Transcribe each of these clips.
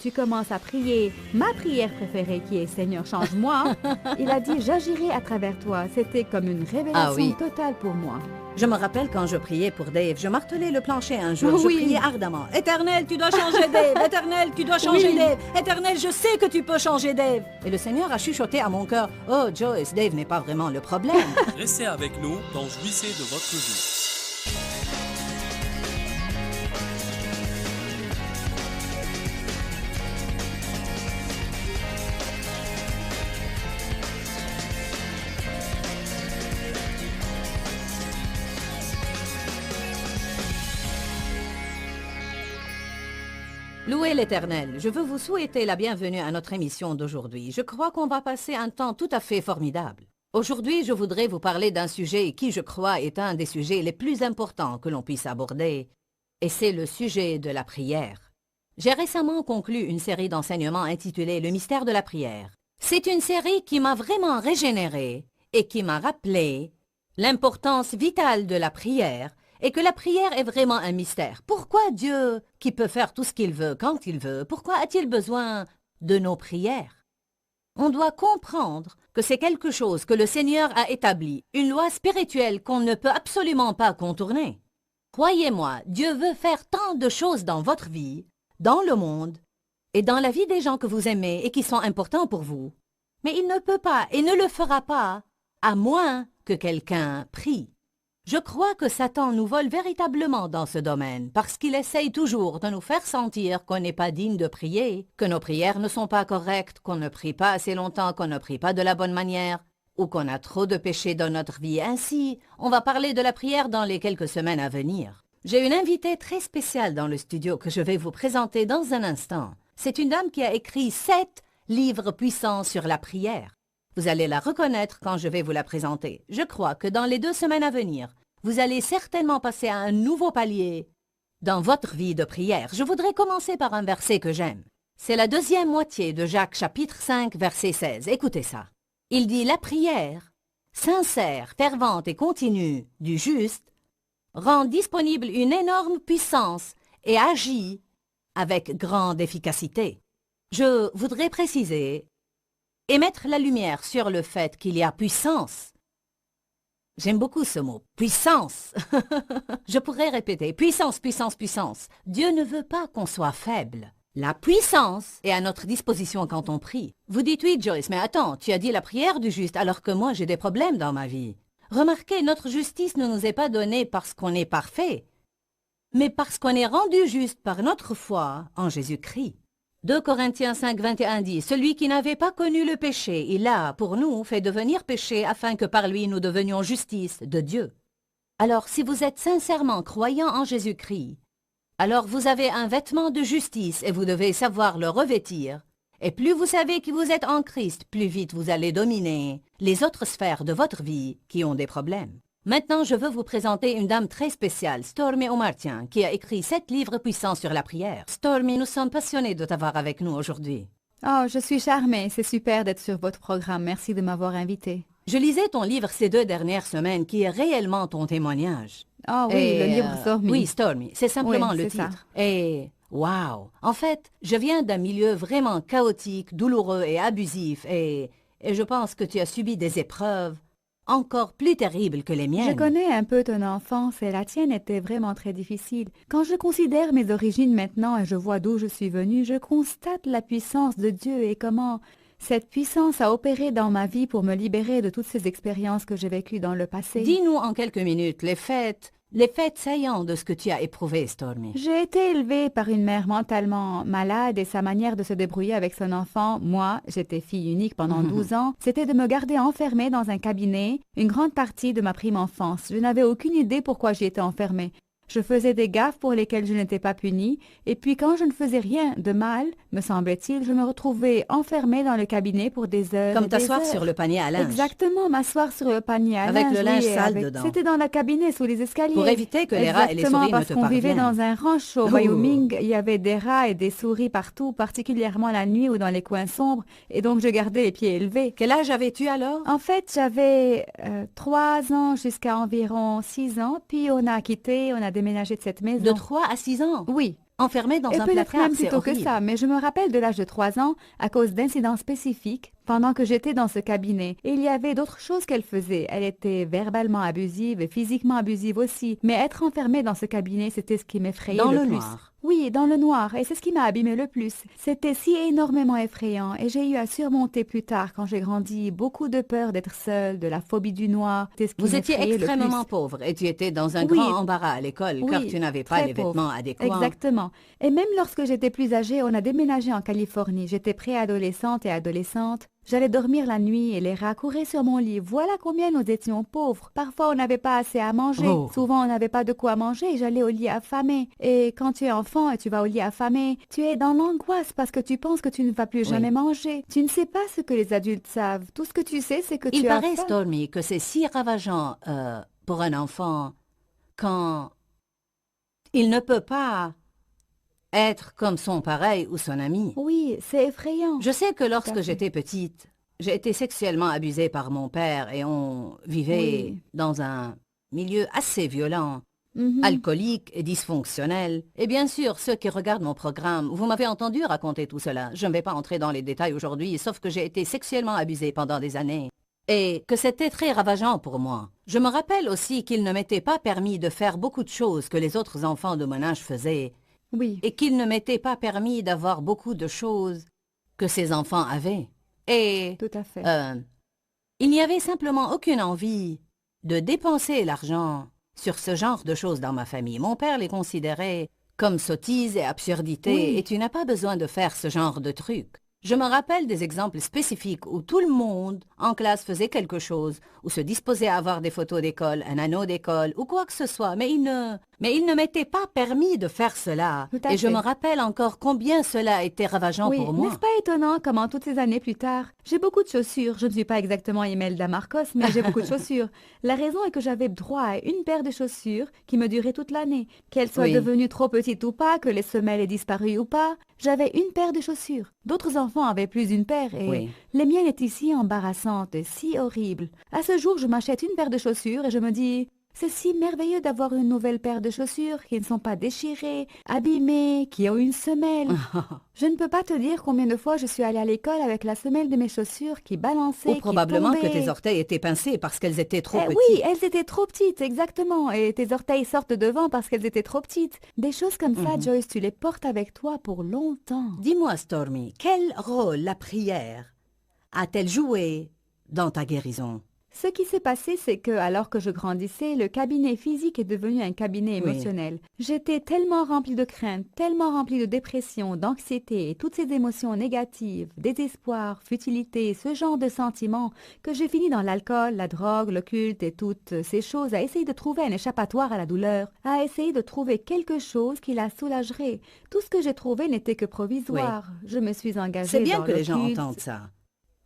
tu commences à prier ma prière préférée qui est Seigneur, change-moi. Il a dit, j'agirai à travers toi. C'était comme une révélation totale pour moi. Je me rappelle quand je priais pour Dave, je martelais le plancher un jour, je Oui. priais ardemment. Éternel, tu dois changer Dave. Éternel, tu dois changer Dave. Éternel, je sais que tu peux changer Dave. Et le Seigneur a chuchoté à mon cœur, oh Joyce, Dave n'est pas vraiment le problème. Restez avec nous dans Jouissez de votre vie. Louez l'Éternel, je veux vous souhaiter la bienvenue à notre émission d'aujourd'hui. Je crois qu'on va passer un temps tout à fait formidable. Aujourd'hui, je voudrais vous parler d'un sujet qui, je crois, est un des sujets les plus importants que l'on puisse aborder, et c'est le sujet de la prière. J'ai récemment conclu une série d'enseignements intitulée « Le mystère de la prière ». C'est une série qui m'a vraiment régénéré et qui m'a rappelé l'importance vitale de la prière et que la prière est vraiment un mystère. Pourquoi Dieu, qui peut faire tout ce qu'il veut quand il veut, pourquoi a-t-il besoin de nos prières? On doit comprendre que c'est quelque chose que le Seigneur a établi, une loi spirituelle qu'on ne peut absolument pas contourner. Croyez-moi, Dieu veut faire tant de choses dans votre vie, dans le monde, et dans la vie des gens que vous aimez et qui sont importants pour vous. Mais il ne peut pas et ne le fera pas, à moins que quelqu'un prie. Je crois que Satan nous vole véritablement dans ce domaine parce qu'il essaye toujours de nous faire sentir qu'on n'est pas digne de prier, que nos prières ne sont pas correctes, qu'on ne prie pas assez longtemps, qu'on ne prie pas de la bonne manière ou qu'on a trop de péchés dans notre vie. Ainsi, on va parler de la prière dans les quelques semaines à venir. J'ai une invitée très spéciale dans le studio que je vais vous présenter dans un instant. C'est une dame qui a écrit 7 livres puissants sur la prière. Vous allez la reconnaître quand je vais vous la présenter. Je crois que dans les 2 semaines à venir, vous allez certainement passer à un nouveau palier dans votre vie de prière. Je voudrais commencer par un verset que j'aime. C'est la 2e moitié de Jacques chapitre 5, verset 16. Écoutez ça. Il dit « La prière, sincère, fervente et continue du juste, rend disponible une énorme puissance et agit avec grande efficacité. » Je voudrais préciser et mettre la lumière sur le fait qu'il y a puissance. J'aime beaucoup ce mot, puissance. Je pourrais répéter, puissance, puissance, puissance. Dieu ne veut pas qu'on soit faible. La puissance est à notre disposition quand on prie. Vous dites oui, Joyce, mais attends, tu as dit la prière du juste alors que moi j'ai des problèmes dans ma vie. Remarquez, notre justice ne nous est pas donnée parce qu'on est parfait, mais parce qu'on est rendu juste par notre foi en Jésus-Christ. 2 Corinthiens 5, 21 dit « Celui qui n'avait pas connu le péché, il l'a, pour nous, fait devenir péché afin que par lui nous devenions justice de Dieu. » Alors, si vous êtes sincèrement croyant en Jésus-Christ, alors vous avez un vêtement de justice et vous devez savoir le revêtir. Et plus vous savez qui vous êtes en Christ, plus vite vous allez dominer les autres sphères de votre vie qui ont des problèmes. Maintenant, je veux vous présenter une dame très spéciale, Stormy Omartian, qui a écrit 7 livres puissants sur la prière. Stormy, nous sommes passionnés de t'avoir avec nous aujourd'hui. Oh, je suis charmée. C'est super d'être sur votre programme. Merci de m'avoir invitée. Je lisais ton livre ces 2 dernières semaines, qui est réellement ton témoignage. Oh oui, le livre Stormy. Oui, Stormy, c'est simplement Oui, le c'est titre. Et wow! En fait, je viens d'un milieu vraiment chaotique, douloureux et abusif, et je pense que tu as subi des épreuves encore plus terribles que les miennes. Je connais un peu ton enfance et la tienne était vraiment très difficile. Quand je considère mes origines maintenant et je vois d'où je suis venue, je constate la puissance de Dieu et comment cette puissance a opéré dans ma vie pour me libérer de toutes ces expériences que j'ai vécues dans le passé. Dis-nous en quelques minutes les faits saillants de ce que tu as éprouvé, Stormy. J'ai été élevée par une mère mentalement malade et sa manière de se débrouiller avec son enfant, moi, j'étais fille unique pendant 12 ans, c'était de me garder enfermée dans un cabinet une grande partie de ma prime enfance. Je n'avais aucune idée pourquoi j'y étais enfermée. Je faisais des gaffes pour lesquelles je n'étais pas punie, et puis quand je ne faisais rien de mal, me semblait-il, je me retrouvais enfermée dans le cabinet pour des heures. Comme t'asseoir sur le panier à linge. Exactement, m'asseoir sur le panier à linge. Avec le linge sale dedans. C'était dans le cabinet, sous les escaliers. Pour éviter que les rats et les souris ne te parce qu'on vivait parviennent. dans un ranch au Wyoming, il y avait des rats et des souris partout, particulièrement la nuit ou dans les coins sombres, et donc je gardais les pieds élevés. Quel âge avais-tu alors? En fait, j'avais 3 ans jusqu'à environ 6 ans, puis on a quitté, on a déménagé de cette maison. De 3 à 6 ans? Oui, Enfermée dans Et un peut-être placard, même c'est plutôt que horrible. ça, mais je me rappelle de l'âge de 3 ans à cause d'incidents spécifiques pendant que j'étais dans ce cabinet. Et il y avait d'autres choses qu'elle faisait. Elle était verbalement abusive et physiquement abusive aussi. Mais être enfermée dans ce cabinet, c'était ce qui m'effrayait Dans le le plus. noir. Oui, dans le noir, et c'est ce qui m'a abîmé le plus. C'était si énormément effrayant, et j'ai eu à surmonter plus tard, quand j'ai grandi, beaucoup de peur d'être seule, de la phobie du noir. C'est ce qui Vous étiez m'effrayait le extrêmement plus. pauvre et tu étais dans un Oui, grand embarras à l'école car oui, tu n'avais pas très les vêtements pauvre. adéquats. Exactement. Et même lorsque j'étais plus âgée, on a déménagé en Californie. J'étais préadolescente et adolescente. J'allais dormir la nuit et les rats couraient sur mon lit. Voilà combien nous étions pauvres. Parfois, on n'avait pas assez à manger. Oh. Souvent, on n'avait pas de quoi manger et j'allais au lit affamé. Et quand tu es enfant et tu vas au lit affamé, tu es dans l'angoisse parce que tu penses que tu ne vas plus Oui. jamais manger. Tu ne sais pas ce que les adultes savent. Tout ce que tu sais, c'est que Il tu as paraît, faim. Stormy, que c'est si ravageant pour un enfant quand il ne peut pas être comme son pareil ou son ami. Oui, c'est effrayant. Je sais que à lorsque fait. j'étais petite, j'ai été sexuellement abusée par mon père et on vivait Oui. dans un milieu assez violent, Mhm. alcoolique et dysfonctionnel. Et bien sûr, ceux qui regardent mon programme, vous m'avez entendu raconter tout cela. Je ne vais pas entrer dans les détails aujourd'hui, sauf que j'ai été sexuellement abusée pendant des années. Et que c'était très ravageant pour moi. Je me rappelle aussi qu'il ne m'était pas permis de faire beaucoup de choses que les autres enfants de mon âge faisaient, Oui, et qu'il ne m'était pas permis d'avoir beaucoup de choses que ces enfants avaient. Et tout à fait. il n'y avait simplement aucune envie de dépenser l'argent sur ce genre de choses dans ma famille. Mon père les considérait comme sottises et absurdités, Oui. et tu n'as pas besoin de faire ce genre de trucs. Je me rappelle des exemples spécifiques où tout le monde en classe faisait quelque chose, ou se disposait à avoir des photos d'école, un anneau d'école, ou quoi que ce soit, mais il ne m'était pas permis de faire cela. Tout à Et je fait. me rappelle encore combien cela était ravageant Oui, pour moi. n'est-ce pas étonnant comment toutes ces années plus tard, j'ai beaucoup de chaussures. Je ne suis pas exactement Imelda Marcos, mais j'ai beaucoup de chaussures. La raison est que j'avais droit à une paire de chaussures qui me durait toute l'année. Qu'elles soient Oui. devenues trop petites ou pas, que les semelles aient disparu ou pas, j'avais une paire de chaussures. D'autres enfants avaient plus d'une paire et Oui. les miennes étaient si embarrassantes et si horribles. À ce jour, je m'achète une paire de chaussures et je me dis... C'est si merveilleux d'avoir une nouvelle paire de chaussures qui ne sont pas déchirées, abîmées, qui ont une semelle. Je ne peux pas te dire combien de fois je suis allée à l'école avec la semelle de mes chaussures qui balançait, Ou probablement qui que tombait. tes orteils étaient pincés parce qu'elles étaient trop petites. Oui, elles étaient trop petites, exactement. Et tes orteils sortent devant parce qu'elles étaient trop petites. Des choses comme ça, Mhm. Joyce, tu les portes avec toi pour longtemps. Dis-moi, Stormy, quel rôle la prière a-t-elle joué dans ta guérison? Ce qui s'est passé, c'est que, alors que je grandissais, le cabinet physique est devenu un cabinet Oui. émotionnel. J'étais tellement remplie de crainte, tellement remplie de dépression, d'anxiété et toutes ces émotions négatives, désespoir, futilité, ce genre de sentiments, que j'ai fini dans l'alcool, la drogue, l'occulte et toutes ces choses à essayer de trouver un échappatoire à la douleur, à essayer de trouver quelque chose qui la soulagerait. Tout ce que j'ai trouvé n'était que provisoire. Je me suis engagée C'est bien dans que les gens l'occulte. entendent ça.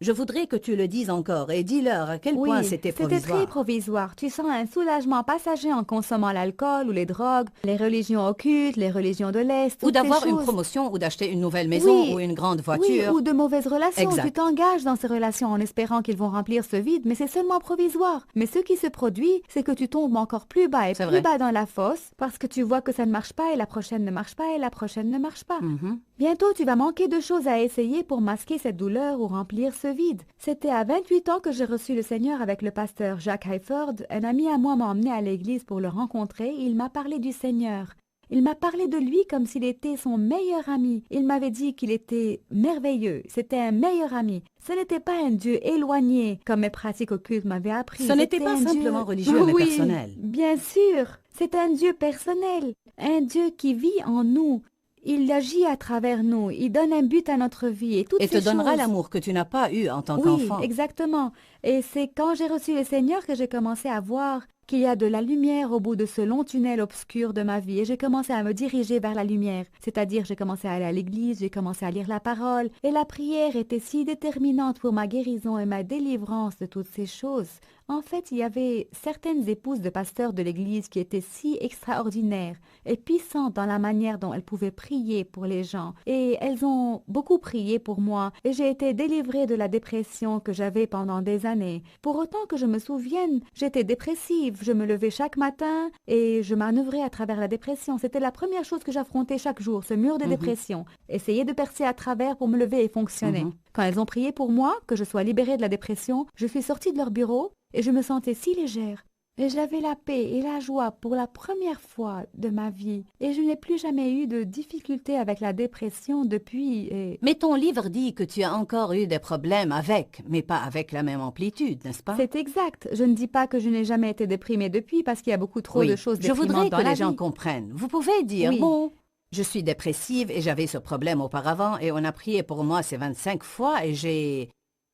Je voudrais que tu le dises encore et dis-leur à quel point c'était très provisoire. provisoire. Tu sens un soulagement passager en consommant l'alcool ou les drogues, les religions occultes, les religions de l'Est. Ou toutes ces d'avoir une choses. promotion ou d'acheter une nouvelle maison Oui, ou une grande Oui, voiture. ou de mauvaises relations. Exact. Tu t'engages dans ces relations en espérant qu'ils vont remplir ce vide, mais c'est seulement provisoire. Mais ce qui se produit, c'est que tu tombes encore plus bas et C'est plus vrai. bas dans la fosse parce que tu vois que ça ne marche pas et la prochaine ne marche pas et la prochaine ne marche pas. Mhm. Bientôt, tu vas manquer de choses à essayer pour masquer cette douleur ou remplir ce vide. C'était à 28 ans que j'ai reçu le Seigneur avec le pasteur Jack Hayford. Un ami à moi m'a emmené à l'église pour le rencontrer et il m'a parlé du Seigneur. Il m'a parlé de lui comme s'il était son meilleur ami. Il m'avait dit qu'il était merveilleux. C'était un meilleur ami. Ce n'était pas un Dieu éloigné, comme mes pratiques occultes m'avaient appris. Ce n'était C'était pas un simplement Dieu... religieux, mais Oui, personnel. bien sûr. C'est un Dieu personnel. Un Dieu qui vit en nous. Il agit à travers nous. Il donne un but à notre vie. Et toutes Et te ces donnera choses. l'amour que tu n'as pas eu en tant Oui, qu'enfant. exactement. Et c'est quand j'ai reçu le Seigneur que j'ai commencé à voir qu'il y a de la lumière au bout de ce long tunnel obscur de ma vie. Et j'ai commencé à me diriger vers la lumière. C'est-à-dire, j'ai commencé à aller à l'église, j'ai commencé à lire la parole. Et la prière était si déterminante pour ma guérison et ma délivrance de toutes ces choses. En fait, il y avait certaines épouses de pasteurs de l'Église qui étaient si extraordinaires et puissantes dans la manière dont elles pouvaient prier pour les gens. Et elles ont beaucoup prié pour moi et j'ai été délivrée de la dépression que j'avais pendant des années. Pour autant que je me souvienne, j'étais dépressive. Je me levais chaque matin et je manœuvrais à travers la dépression. C'était la première chose que j'affrontais chaque jour, ce mur de dépression. Essayer de percer à travers pour me lever et fonctionner. Quand elles ont prié pour moi, que je sois libérée de la dépression, je suis sortie de leur bureau et je me sentais si légère. Et j'avais la paix et la joie pour la première fois de ma vie. Et je n'ai plus jamais eu de difficulté avec la dépression depuis. Mais ton livre dit que tu as encore eu des problèmes avec, mais pas avec la même amplitude, n'est-ce pas? C'est exact. Je ne dis pas que je n'ai jamais été déprimée depuis parce qu'il y a beaucoup trop de choses déprimantes dans la vie. Je voudrais que les gens comprennent. Vous pouvez dire, Oui. bon, je suis dépressive et j'avais ce problème auparavant et on a prié pour moi ces 25 fois et j'ai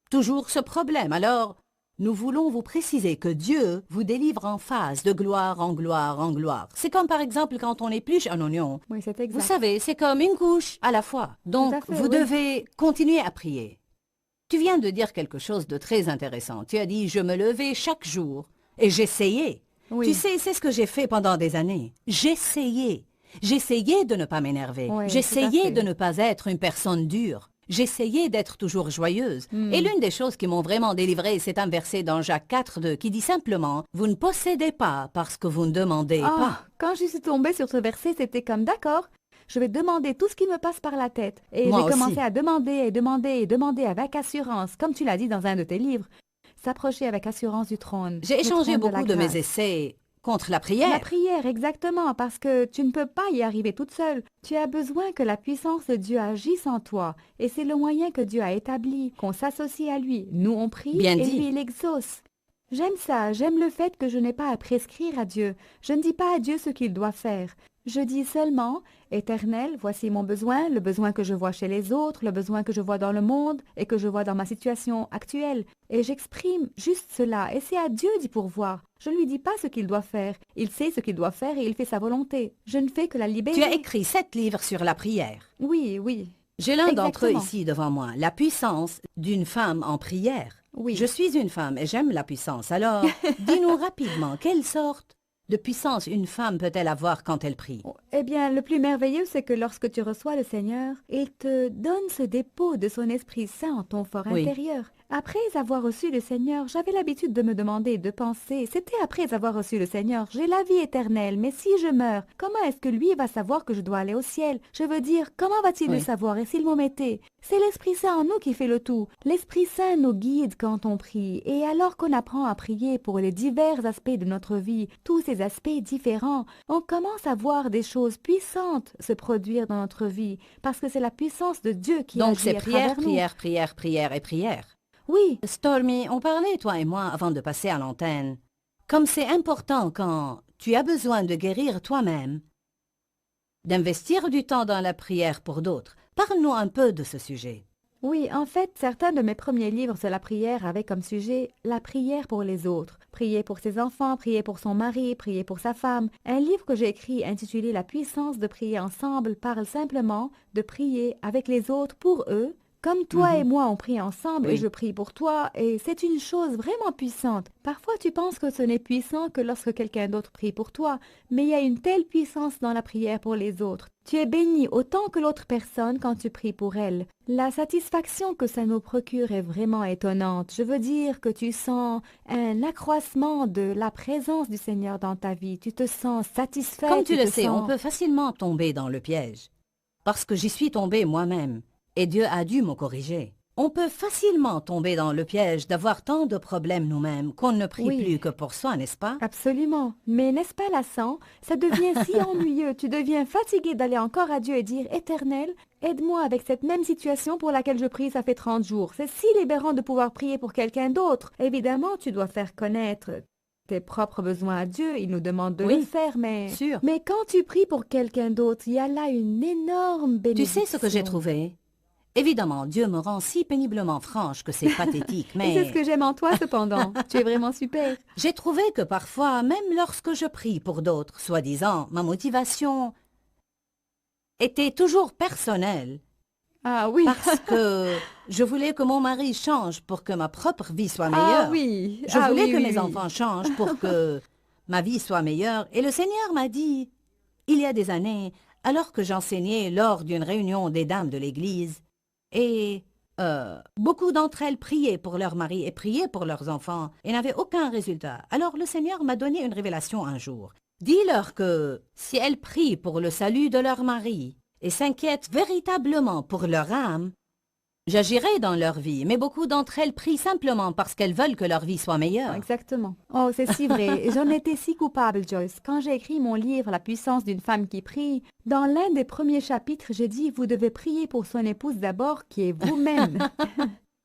toujours ce problème. Alors, nous voulons vous préciser que Dieu vous délivre en phase, de gloire en gloire en gloire. C'est comme par exemple quand on épluche un oignon. Oui, c'est exact. Vous savez, c'est comme une couche à la fois. Donc, Tout à fait, vous oui. devez continuer à prier. Tu viens de dire quelque chose de très intéressant. Tu as dit, je me levais chaque jour et j'essayais. Oui. Tu sais, c'est ce que j'ai fait pendant des années. J'essayais. J'essayais de ne pas m'énerver. Oui, tout à J'essayais fait. de ne pas être une personne dure. J'essayais d'être toujours joyeuse. Et l'une des choses qui m'ont vraiment délivrée, c'est un verset dans Jacques 4:2 qui dit simplement « Vous ne possédez pas parce que vous ne demandez pas. » Quand je suis tombée sur ce verset, c'était comme d'accord, je vais demander tout ce qui me passe par la tête. Et Moi j'ai commencé aussi. à demander et demander et demander avec assurance, comme tu l'as dit dans un de tes livres, s'approcher avec assurance du trône. J'ai le échangé trône beaucoup la de mes grâce. essais contre la prière. La prière, exactement, parce que tu ne peux pas y arriver toute seule. Tu as besoin que la puissance de Dieu agisse en toi. Et c'est le moyen que Dieu a établi, qu'on s'associe à lui. Nous, on prie Bien et dit. lui, il exauce. J'aime ça, j'aime le fait que je n'ai pas à prescrire à Dieu. Je ne dis pas à Dieu ce qu'il doit faire. Je dis seulement, Éternel, voici mon besoin, le besoin que je vois chez les autres, le besoin que je vois dans le monde et que je vois dans ma situation actuelle. Et j'exprime juste cela, et c'est à Dieu d'y pourvoir. Je ne lui dis pas ce qu'il doit faire. Il sait ce qu'il doit faire et il fait sa volonté. Je ne fais que la libérer. Tu as écrit 7 livres sur la prière. Oui, oui, J'ai l'un d'entre eux Exactement. ici devant moi, La puissance d'une femme en prière. oui. Je suis une femme et j'aime la puissance. Alors, dis-nous rapidement, quelle sorte de puissance une femme peut-elle avoir quand elle prie? Eh bien, le plus merveilleux, c'est que lorsque tu reçois le Seigneur, il te donne ce dépôt de son Esprit Saint en ton fort Oui. intérieur. Après avoir reçu le Seigneur, j'avais l'habitude de me demander et de penser, c'était après avoir reçu le Seigneur, j'ai la vie éternelle, mais si je meurs, comment est-ce que lui va savoir que je dois aller au ciel? Je veux dire, comment va-t-il le Oui. savoir et s'il m'omettait? C'est l'Esprit Saint en nous qui fait le tout. L'Esprit Saint nous guide quand on prie, et alors qu'on apprend à prier pour les divers aspects de notre vie, tous ces aspects différents, on commence à voir des choses puissantes se produire dans notre vie, parce que c'est la puissance de Dieu qui Donc agit c'est à prière, travers nous. prière, prière, prière et prière. Oui, Stormy, on parlait, toi et moi, avant de passer à l'antenne. Comme c'est important quand tu as besoin de guérir toi-même, d'investir du temps dans la prière pour d'autres. Parle-nous un peu de ce sujet. oui, en fait, certains de mes premiers livres sur la prière avaient comme sujet la prière pour les autres. Prier pour ses enfants, prier pour son mari, prier pour sa femme. Un livre que j'ai écrit intitulé La puissance de prier ensemble parle simplement de prier avec les autres pour eux. Comme toi et moi, on prie ensemble Oui. et je prie pour toi, et c'est une chose vraiment puissante. Parfois, tu penses que ce n'est puissant que lorsque quelqu'un d'autre prie pour toi, mais il y a une telle puissance dans la prière pour les autres. Tu es béni autant que l'autre personne quand tu pries pour elle. La satisfaction que ça nous procure est vraiment étonnante. Je veux dire que tu sens un accroissement de la présence du Seigneur dans ta vie. Tu te sens satisfait. Comme tu le te sais, sens- on peut facilement tomber dans le piège. Parce que j'y suis tombée moi-même, et Dieu a dû me corriger. On peut facilement tomber dans le piège d'avoir tant de problèmes nous-mêmes qu'on ne prie Oui. plus que pour soi, n'est-ce pas? Absolument. Mais n'est-ce pas lassant? Ça devient si ennuyeux. Tu deviens fatigué d'aller encore à Dieu et dire « Éternel, aide-moi avec cette même situation pour laquelle je prie, ça fait 30 jours. » C'est si libérant de pouvoir prier pour quelqu'un d'autre. Évidemment, tu dois faire connaître tes propres besoins à Dieu. Il nous demande de Oui, le faire, mais... sûr. Mais quand tu pries pour quelqu'un d'autre, il y a là une énorme Tu bénédiction. sais ce que j'ai trouvé? Évidemment, Dieu me rend si péniblement franche que c'est pathétique, Et mais c'est ce que j'aime en toi, cependant. Tu es vraiment super. j'ai trouvé que parfois, même lorsque je prie pour d'autres, soi-disant, ma motivation était toujours personnelle Ah oui. Parce que je voulais que mon mari change pour que ma propre vie soit meilleure. Ah oui. Je Ah voulais oui, que oui, mes oui. enfants changent pour que ma vie soit meilleure. Et le Seigneur m'a dit, il y a des années, alors que j'enseignais lors d'une réunion des dames de l'Église, et beaucoup d'entre elles priaient pour leur mari et priaient pour leurs enfants et n'avaient aucun résultat. Alors le Seigneur m'a donné une révélation un jour. Dis-leur que si elles prient pour le salut de leur mari et s'inquiètent véritablement pour leur âme, j'agirai dans leur vie, mais beaucoup d'entre elles prient simplement parce qu'elles veulent que leur vie soit meilleure. Exactement. Oh, c'est si vrai. Et j'en étais si coupable, Joyce. Quand j'ai écrit mon livre La puissance d'une femme qui prie, dans l'un des premiers chapitres, j'ai dit « Vous devez prier pour son épouse d'abord, qui est vous-même. »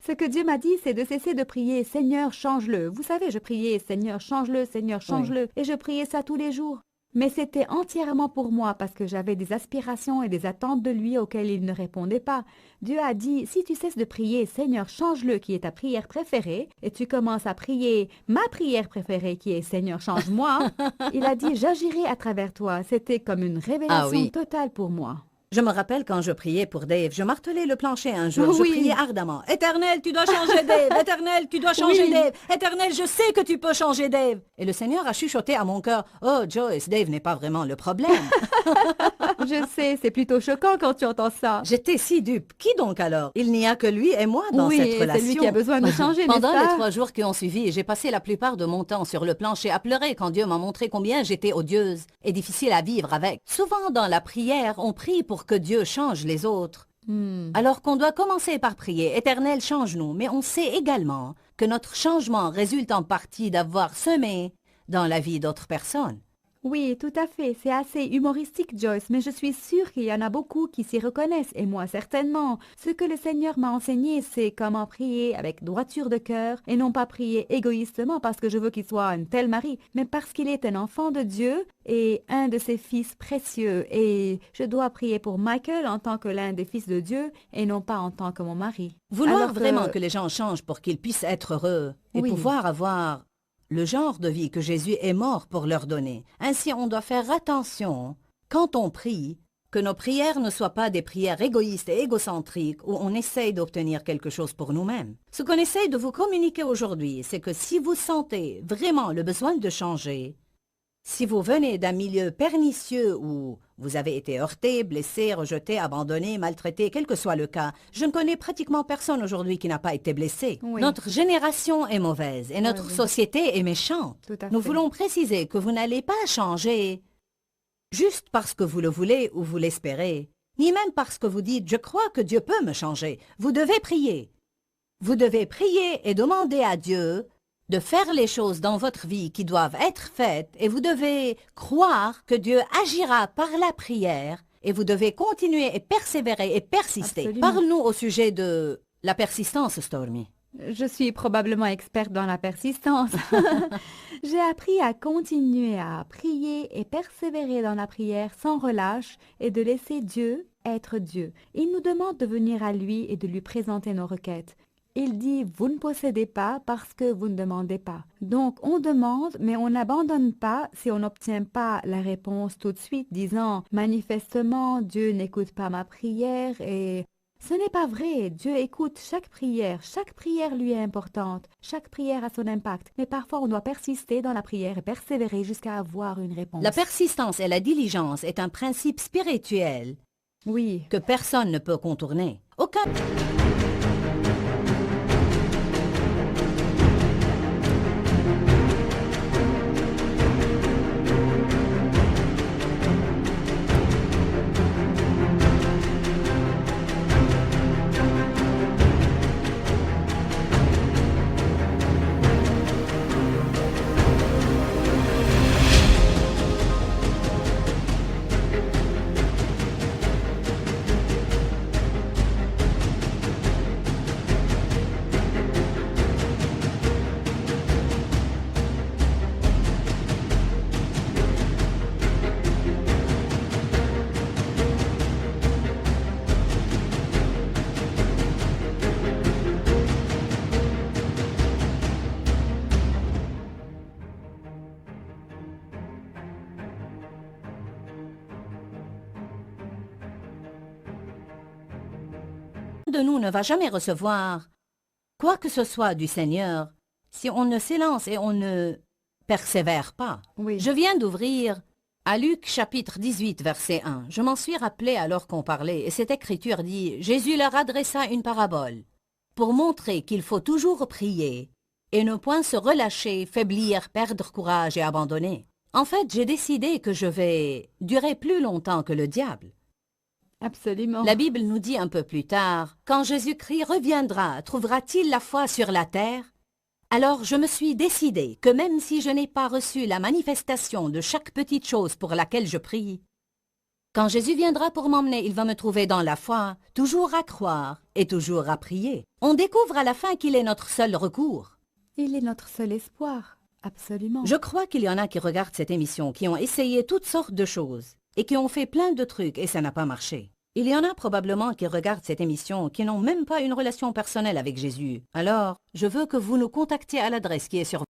Ce que Dieu m'a dit, c'est de cesser de prier « Seigneur, change-le ». Vous savez, je priais « Seigneur, change-le, Seigneur, change-le ». Et je priais ça tous les jours. Mais c'était entièrement pour moi parce que j'avais des aspirations et des attentes de lui auxquelles il ne répondait pas. Dieu a dit, si tu cesses de prier, Seigneur, change-le, qui est ta prière préférée, et tu commences à prier ma prière préférée, qui est Seigneur, change-moi, il a dit, j'agirai à travers toi. C'était comme une révélation oui. totale pour moi. Je me rappelle quand je priais pour Dave, je martelais le plancher un jour, je Oui. priais ardemment. « Éternel, tu dois changer Dave! Éternel, tu dois changer Oui. Dave! Éternel, je sais que tu peux changer Dave! » Et le Seigneur a chuchoté à mon cœur, « Oh, Joyce, Dave n'est pas vraiment le problème. » Je sais, c'est plutôt choquant quand tu entends ça. J'étais si dupe. Qui donc alors? Il n'y a que lui et moi dans Oui, cette c'est relation. lui qui a besoin de changer, Pendant n'est-ce les pas? 3 jours qui ont suivi, j'ai passé la plupart de mon temps sur le plancher à pleurer quand Dieu m'a montré combien j'étais odieuse et difficile à vivre avec. Souvent dans la prière, on prie pour que Dieu change les autres. Alors qu'on doit commencer par prier, Éternel, change-nous, mais on sait également que notre changement résulte en partie d'avoir semé dans la vie d'autres personnes. Oui, tout à fait. C'est assez humoristique, Joyce, mais je suis sûre qu'il y en a beaucoup qui s'y reconnaissent, et moi certainement. Ce que le Seigneur m'a enseigné, c'est comment prier avec droiture de cœur, et non pas prier égoïstement parce que je veux qu'il soit un tel mari, mais parce qu'il est un enfant de Dieu et un de ses fils précieux. Et je dois prier pour Michael en tant que l'un des fils de Dieu, et non pas en tant que mon mari. Vouloir Alors vraiment que les gens changent pour qu'ils puissent être heureux et Oui. pouvoir avoir le genre de vie que Jésus est mort pour leur donner. Ainsi, on doit faire attention, quand on prie, que nos prières ne soient pas des prières égoïstes et égocentriques où on essaye d'obtenir quelque chose pour nous-mêmes. Ce qu'on essaye de vous communiquer aujourd'hui, c'est que si vous sentez vraiment le besoin de changer, si vous venez d'un milieu pernicieux où vous avez été heurté, blessé, rejeté, abandonné, maltraité, quel que soit le cas, je ne connais pratiquement personne aujourd'hui qui n'a pas été blessé. Oui. Notre génération est mauvaise et notre Oui. société est méchante. Tout à Nous fait. voulons préciser que vous n'allez pas changer juste parce que vous le voulez ou vous l'espérez, ni même parce que vous dites « je crois que Dieu peut me changer ». Vous devez prier. Vous devez prier et demander à Dieu de faire les choses dans votre vie qui doivent être faites et vous devez croire que Dieu agira par la prière et vous devez continuer et persévérer et persister. Absolument. Parle-nous au sujet de la persistance, Stormy. Je suis probablement experte dans la persistance. J'ai appris à continuer à prier et persévérer dans la prière sans relâche et de laisser Dieu être Dieu. Il nous demande de venir à lui et de lui présenter nos requêtes. Il dit, vous ne possédez pas parce que vous ne demandez pas. Donc, on demande, mais on n'abandonne pas si on n'obtient pas la réponse tout de suite, disant, manifestement, Dieu n'écoute pas ma prière et... Ce n'est pas vrai. Dieu écoute chaque prière. Chaque prière lui est importante. Chaque prière a son impact. Mais parfois, on doit persister dans la prière et persévérer jusqu'à avoir une réponse. La persistance et la diligence est un principe spirituel Oui. que personne ne peut contourner. Aucun... de nous ne va jamais recevoir quoi que ce soit du Seigneur si on ne s'élance et on ne persévère pas. Oui. Je viens d'ouvrir à Luc chapitre 18, verset 1. Je m'en suis rappelé alors qu'on parlait, et cette écriture dit « Jésus leur adressa une parabole pour montrer qu'il faut toujours prier et ne point se relâcher, faiblir, perdre courage et abandonner. » En fait, j'ai décidé que je vais durer plus longtemps que le diable. Absolument. La Bible nous dit un peu plus tard, « Quand Jésus-Christ reviendra, trouvera-t-il la foi sur la terre ?» Alors je me suis décidé que même si je n'ai pas reçu la manifestation de chaque petite chose pour laquelle je prie, quand Jésus viendra pour m'emmener, il va me trouver dans la foi, toujours à croire et toujours à prier. On découvre à la fin qu'il est notre seul recours. Il est notre seul espoir. Absolument. Je crois qu'il y en a qui regardent cette émission, qui ont essayé toutes sortes de choses et qui ont fait plein de trucs et ça n'a pas marché. Il y en a probablement qui regardent cette émission qui n'ont même pas une relation personnelle avec Jésus. Alors, je veux que vous nous contactiez à l'adresse qui est sur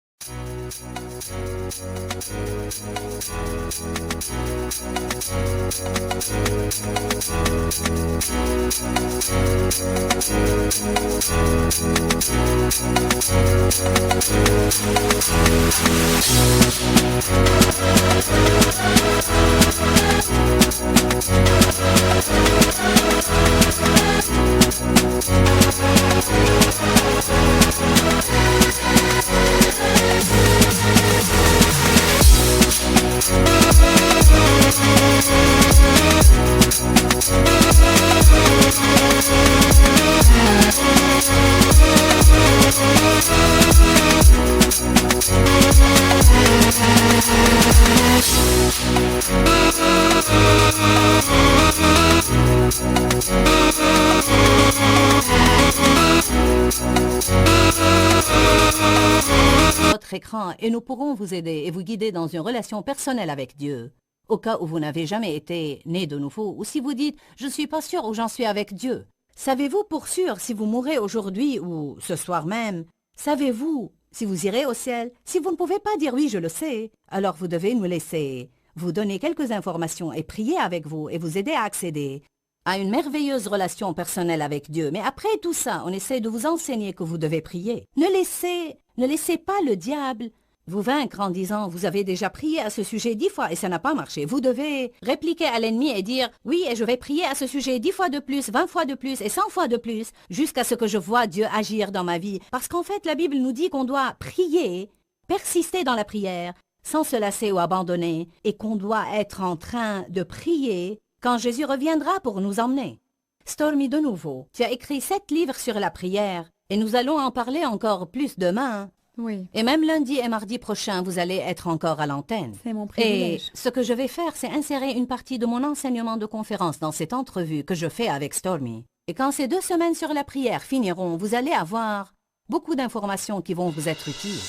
votre écran et nous pourrons vous aider et vous guider dans une relation personnelle avec Dieu. Au cas où vous n'avez jamais été né de nouveau ou si vous dites « Je ne suis pas sûr où j'en suis avec Dieu ». Savez-vous pour sûr si vous mourrez aujourd'hui ou ce soir même? Savez-vous si vous irez au ciel? Si vous ne pouvez pas dire « Oui, je le sais », alors vous devez nous laisser vous donner quelques informations et prier avec vous et vous aider à accéder à une merveilleuse relation personnelle avec Dieu. Mais après tout ça, on essaie de vous enseigner que vous devez prier. Ne laissez pas le diable vous vaincre en disant « Vous avez déjà prié à ce sujet 10 fois et ça n'a pas marché ». Vous devez répliquer à l'ennemi et dire « Oui, et je vais prier à ce sujet 10 fois de plus, 20 fois de plus et 100 fois de plus, jusqu'à ce que je vois Dieu agir dans ma vie. » Parce qu'en fait, la Bible nous dit qu'on doit prier, persister dans la prière, sans se lasser ou abandonner, et qu'on doit être en train de prier quand Jésus reviendra pour nous emmener. Stormy, de nouveau, tu as écrit 7 livres sur la prière, et nous allons en parler encore plus demain. Oui. Et même lundi et mardi prochain, vous allez être encore à l'antenne. C'est mon Et privilège. ce que je vais faire, c'est insérer une partie de mon enseignement de conférence dans cette entrevue que je fais avec Stormy. Et quand ces 2 semaines sur la prière finiront, vous allez avoir beaucoup d'informations qui vont vous être utiles.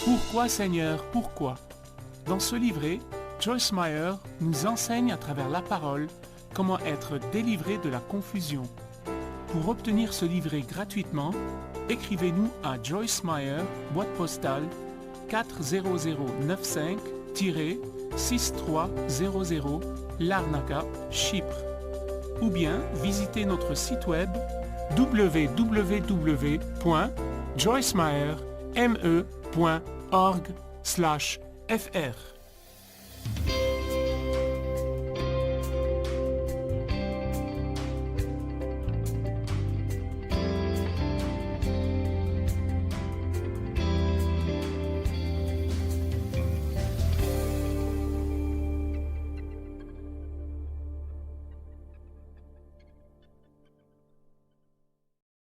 Pourquoi Seigneur, pourquoi? Dans ce livret, Joyce Meyer nous enseigne à travers la parole comment être délivré de la confusion. Pour obtenir ce livret gratuitement, écrivez-nous à Joyce Meyer, boîte postale 40095-6300 Larnaca, Chypre. Ou bien visitez notre site web www.joycemeyer.org/fr.